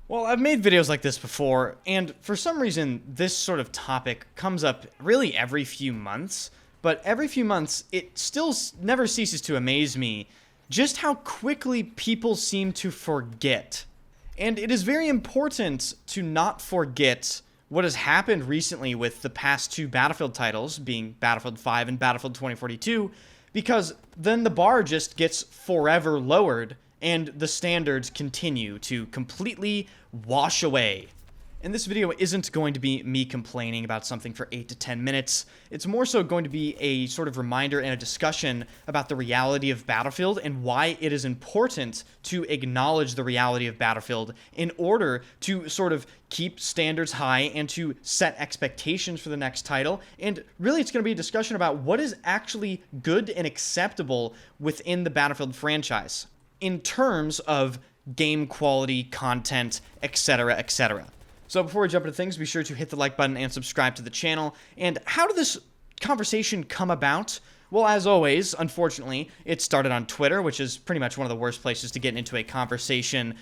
Well, I've made videos like this before, and for some reason, this sort of topic comes up really every few months, but every few months, it still never ceases to amaze me just how quickly people seem to forget. And it is very important to not forget what has happened recently with the past two Battlefield titles, being Battlefield 5 and Battlefield 2042, because then the bar just gets forever lowered, and the standards continue to completely wash away. And this video isn't going to be me complaining about something for 8 to 10 minutes. It's more so going to be a sort of reminder and a discussion about the reality of Battlefield and why it is important to acknowledge the reality of Battlefield in order to sort of keep standards high and to set expectations for the next title. And really, it's going to be a discussion about what is actually good and acceptable within the Battlefield franchise in terms of game quality, content, etc., etc. So before we jump into things, be sure to hit the like button and subscribe to the channel. And how did this conversation come about? Well, as always, unfortunately, it started on Twitter, which is pretty much one of the worst places to get into a conversation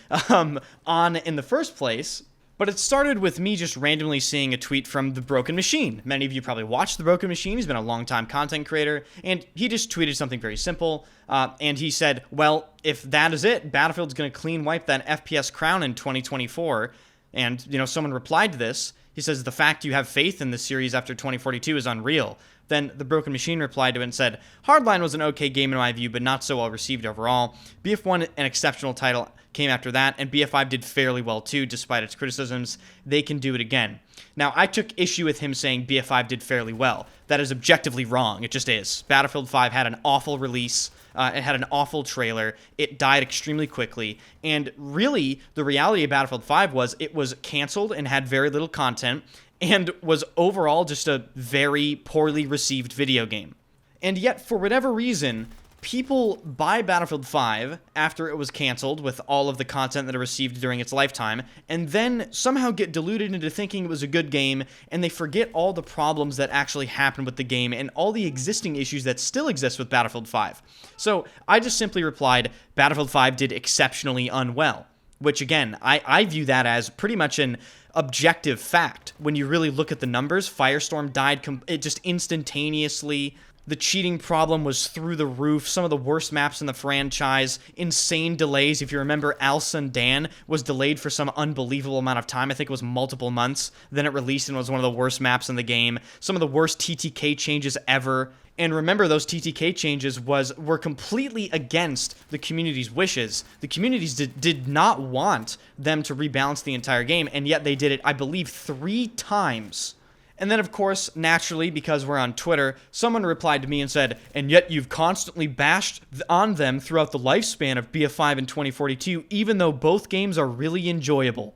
on in the first place. But it started with me just randomly seeing a tweet from The Broken Machine. Many of you probably watched The Broken Machine. He's been a long-time content creator, and he just tweeted something very simple. And he said, well, if that is it, Battlefield's going to clean wipe that FPS crown in 2024. And, someone replied to this. He says, the fact you have faith in the series after 2042 is unreal. Then The Broken Machine replied to it and said, Hardline was an okay game in my view, but not so well received overall. BF1, an exceptional title, came after that, and BF5 did fairly well too, despite its criticisms. They can do it again. Now, I took issue with him saying BF5 did fairly well. That is objectively wrong. It just is. Battlefield 5 had an awful release. It had an awful trailer. It died extremely quickly. And really, the reality of Battlefield 5 was it was canceled and had very little content and was overall just a very poorly received video game. And yet, for whatever reason, people buy Battlefield 5 after it was canceled with all of the content that it received during its lifetime, and then somehow get deluded into thinking it was a good game, and they forget all the problems that actually happened with the game and all the existing issues that still exist with Battlefield 5. So I just simply replied, Battlefield 5 did exceptionally unwell, which again, I view that as pretty much an objective fact. When you really look at the numbers, Firestorm died it just instantaneously. The cheating problem was through the roof. Some of the worst maps in the franchise. Insane delays. If you remember, Al Sundan was delayed for some unbelievable amount of time. I think it was multiple months. Then it released and was one of the worst maps in the game. Some of the worst TTK changes ever. And remember, those TTK changes were completely against the community's wishes. The communities did not want them to rebalance the entire game, and yet they did it, I believe, 3 times. And then, of course, naturally, because we're on Twitter, someone replied to me and said, and yet you've constantly bashed on them throughout the lifespan of BF5 and 2042, even though both games are really enjoyable.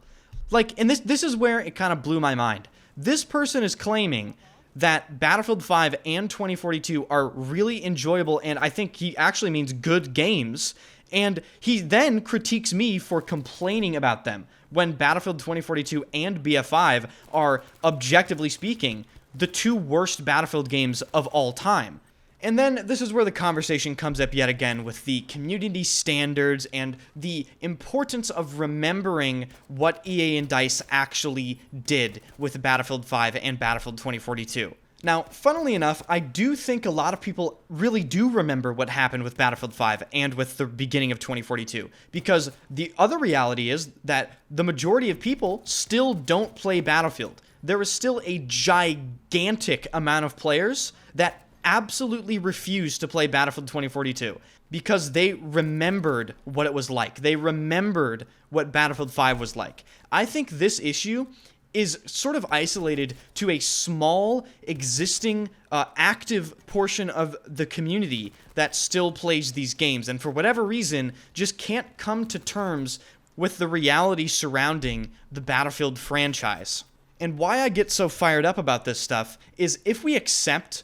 And this is where it kind of blew my mind. This person is claiming that Battlefield 5 and 2042 are really enjoyable, and I think he actually means good games, and he then critiques me for complaining about them, when Battlefield 2042 and BF5 are, objectively speaking, the 2 worst Battlefield games of all time. And then this is where the conversation comes up yet again with the community standards and the importance of remembering what EA and DICE actually did with Battlefield 5 and Battlefield 2042. Now, funnily enough, I do think a lot of people really do remember what happened with Battlefield 5 and with the beginning of 2042, because the other reality is that the majority of people still don't play Battlefield. There is still a gigantic amount of players that absolutely refuse to play Battlefield 2042 because they remembered what it was like. They remembered what Battlefield 5 was like. I think this issue is sort of isolated to a small, existing, active portion of the community that still plays these games, and for whatever reason, just can't come to terms with the reality surrounding the Battlefield franchise. And why I get so fired up about this stuff is if we accept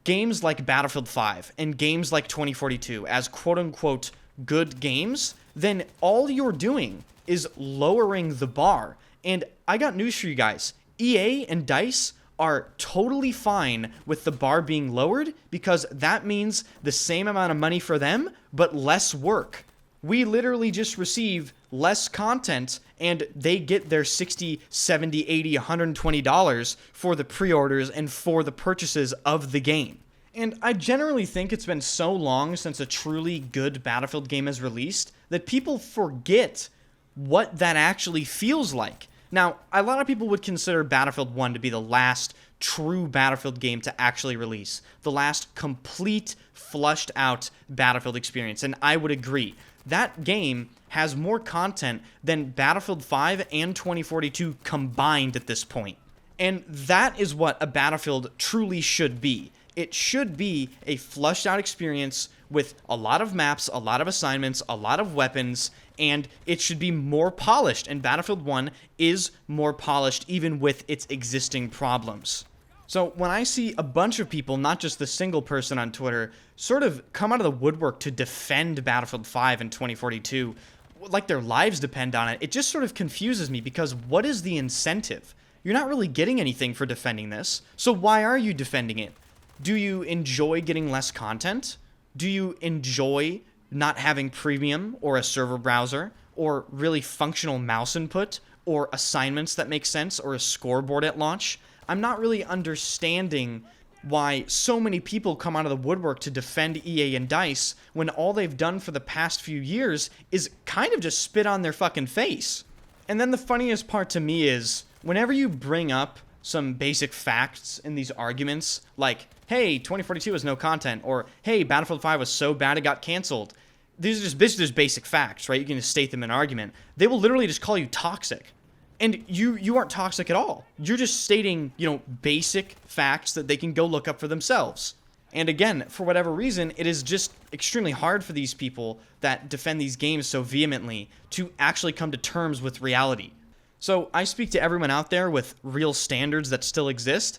games like Battlefield 5 and games like 2042 as quote-unquote good games, then all you're doing is lowering the bar. And I got news for you guys. EA and DICE are totally fine with the bar being lowered because that means the same amount of money for them, but less work. We literally just receive less content and they get their $60, $70, $80, $120 for the pre-orders and for the purchases of the game. And I generally think it's been so long since a truly good Battlefield game is released that people forget what that actually feels like. Now, a lot of people would consider Battlefield 1 to be the last true Battlefield game to actually release, the last complete, flushed out Battlefield experience, and I would agree. That game has more content than Battlefield 5 and 2042 combined at this point. And that is what a Battlefield truly should be. It should be a flushed out experience with a lot of maps, a lot of assignments, a lot of weapons, and it should be more polished. And Battlefield 1 is more polished even with its existing problems. So when I see a bunch of people, not just the single person on Twitter, sort of come out of the woodwork to defend Battlefield 5 and 2042, like their lives depend on it, it just sort of confuses me because what is the incentive? You're not really getting anything for defending this, so why are you defending it? Do you enjoy getting less content? Do you enjoy not having premium or a server browser or really functional mouse input or assignments that make sense or a scoreboard at launch? I'm not really understanding why so many people come out of the woodwork to defend EA and DICE when all they've done for the past few years is kind of just spit on their fucking face. And then the funniest part to me is whenever you bring up some basic facts in these arguments, like, hey, 2042 has no content, or hey, Battlefield 5 was so bad it got canceled. These are just basic facts, right? You can just state them in an argument. They will literally just call you toxic. And you aren't toxic at all. You're just stating, basic facts that they can go look up for themselves. And again, for whatever reason, it is just extremely hard for these people that defend these games so vehemently to actually come to terms with reality. So I speak to everyone out there with real standards that still exist.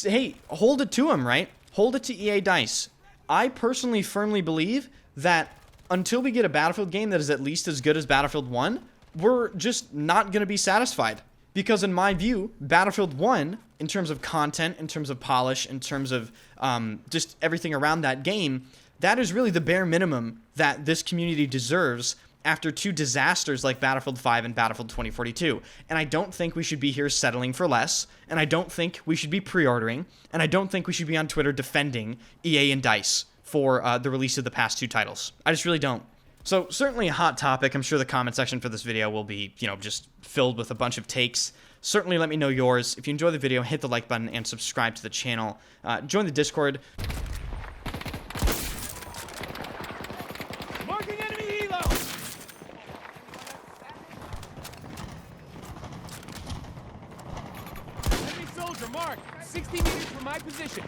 Hey, hold it to them, right? Hold it to EA DICE. I personally firmly believe that until we get a Battlefield game that is at least as good as Battlefield 1, we're just not going to be satisfied. Because in my view, Battlefield 1, in terms of content, in terms of polish, in terms of just everything around that game, that is really the bare minimum that this community deserves after two disasters like Battlefield 5 and Battlefield 2042. And I don't think we should be here settling for less, and I don't think we should be pre-ordering, and I don't think we should be on Twitter defending EA and DICE for the release of the past two titles. I just really don't. So certainly a hot topic. I'm sure the comment section for this video will be, just filled with a bunch of takes. Certainly let me know yours. If you enjoy the video, hit the like button and subscribe to the channel. Join the Discord. Marking enemy helo! Enemy soldier marked, 60 meters from my position.